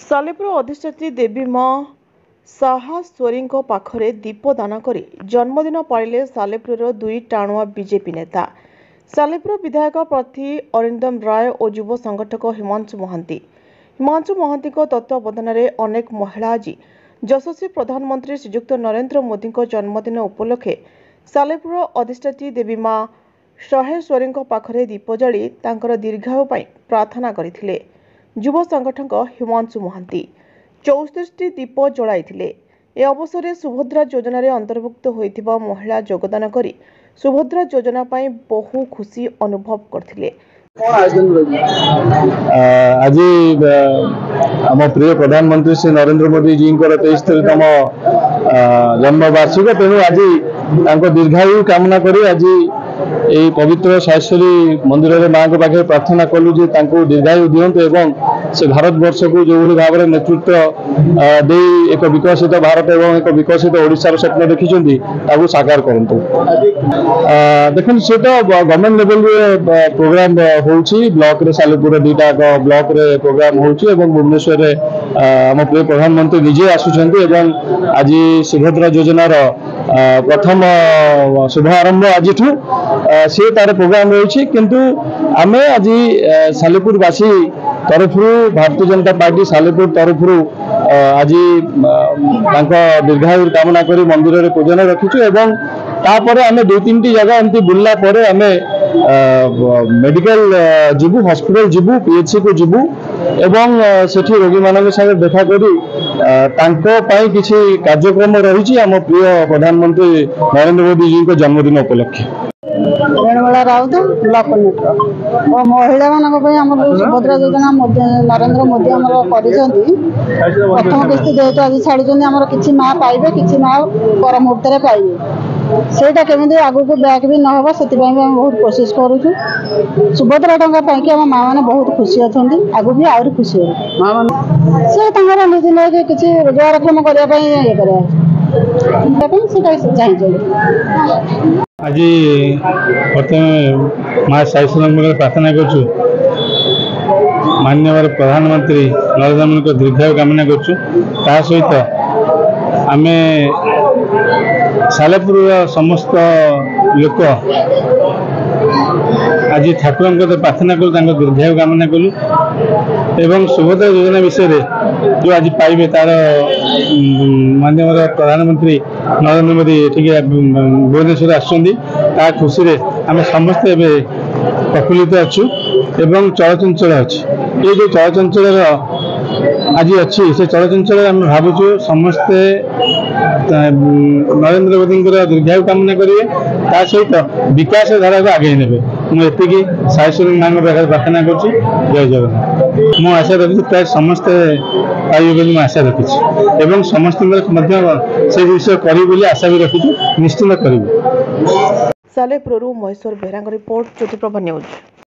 सालेपुर अधिष्ठात्री देवी माँ साहाश्वरी पाखरे दीपदान कर जन्मदिन पालिले सालेपुर दुई टाणुआ बीजेपी नेता सालेपुर विधायक प्रार्थी अरिंदम राय और युव संगठक हिमांशु महांती तत्वावधान में अनेक महिला आज यशस्वी प्रधानमंत्री श्रीजुक्त नरेंद्र मोदी जन्मदिन उपलक्षे सालेपुर अधिष्ठात्री देवी माँ साहेश्वरी पाखरे दीप जाली तांकर दीर्घायु प्रार्थना करथिले। युव संगठक हिमांशु महांती 34 दीप जलाई। ए अवसर में सुभद्रा योजना अंतर्भुक्त होइथिबा महिला योगदान करी सुभद्रा योजना पाई बहु खुशी अनुभव करथिले। आज आम प्रिय प्रधानमंत्री श्री नरेंद्र मोदी जी 23तम जन्मवार्षिक तेणु आज दीर्घायु कामना करी आज यही पवित्र साहेश्वरी मंदिर में माँ के पाखे प्रार्थना कलु जे दीर्घायु दिंतु एवं से भारत वर्ष को जो भाव में नेतृत्व दे एक विकसित भारत एवं एक विकसित ओडिशार स्वप्न देखिं साकार करूँ। देखो से तो गवर्नमेंट लेवल प्रोग्राम होची ब्लॉक रे सालेपुर दुईटा ब्लॉक रे प्रोग्राम होची एवं भुवनेश्वर आम प्रिय प्रधानमंत्री निजे आसुचंती एवं आज सुभद्रा योजनार प्रथम शुभारंभ आज सी तार प्रोग्राम रही किंतु आमे आज सालेपुरवासी तरफ भारतीय जनता पार्टी सालेपुर तरफ आज दीर्घायु कामना करी मंदिर में पूजन रखीचु एवं तापर आमे 2-3 जगह एमती बुलला परे आमे मेडिकल जीवु हॉस्पिटल जीवु पीएचसी को जीवु एवं सेठी रोगी मानक संगे देखा करी तांको पाई किछि कार्यक्रम रही आम प्रिय प्रधानमंत्री नरेंद्र मोदी जी को जन्मदिन उपलक्षे। रेणुबाला राउत ब्लॉक कनेक्टर और महिला मान सुभद्रा योजना नरेंद्र मोदी प्रथम किस्ती जेहेतु आज छाड़ी किसी माँ पाइबे किसी माँ पर मुहूर्त पाइबे सेटा केमी आगू को बैक भी न हो से बहुत कोशिश करूँ सुभद्रा टंका कि आम माँ मैंने बहुत खुशी अच्छा आगू भी आहरी खुशी हो सी निज निजे किसी रोजगारक्षम करने ये आज प्रथम माँ साहेश्वरी प्रार्थना करूँ माननीय प्रधानमंत्री नरेंद्र मोदी दीर्घायु कामना करूँ ता सहित आम सालेपुर समस्त लोक आज ठाकुर प्रार्थना करूँ दीर्घायु कामना कलु एवं सुभद्रा योजना विषय जो आज पाइबे तार माननीय प्रधानमंत्री नरेंद्र मोदी ठीक भुवनेश्वर आ खुशी रे आम समस्ते प्रफुल्लित अच्छु एवं चलचंचल अच्छी ये जो चलचंचल आज अच्छी से चलचंचल आम भावुँ समस्ते नरेंद्र मोदी दीर्घायु कामना करेंगे ता सहित विकास धारा को आगे ने मुझे साहेश्वरी माँ पाखे प्रार्थना करुँच। जय जगन्नाथ। मु आशा रखी प्राय समस्ते पाइबे बोली आशा रखी एवं समस्त से विषय करी आशा भी रखी निश्चित करी। Salepur Maheshwar Behera report Jyotiprabha news.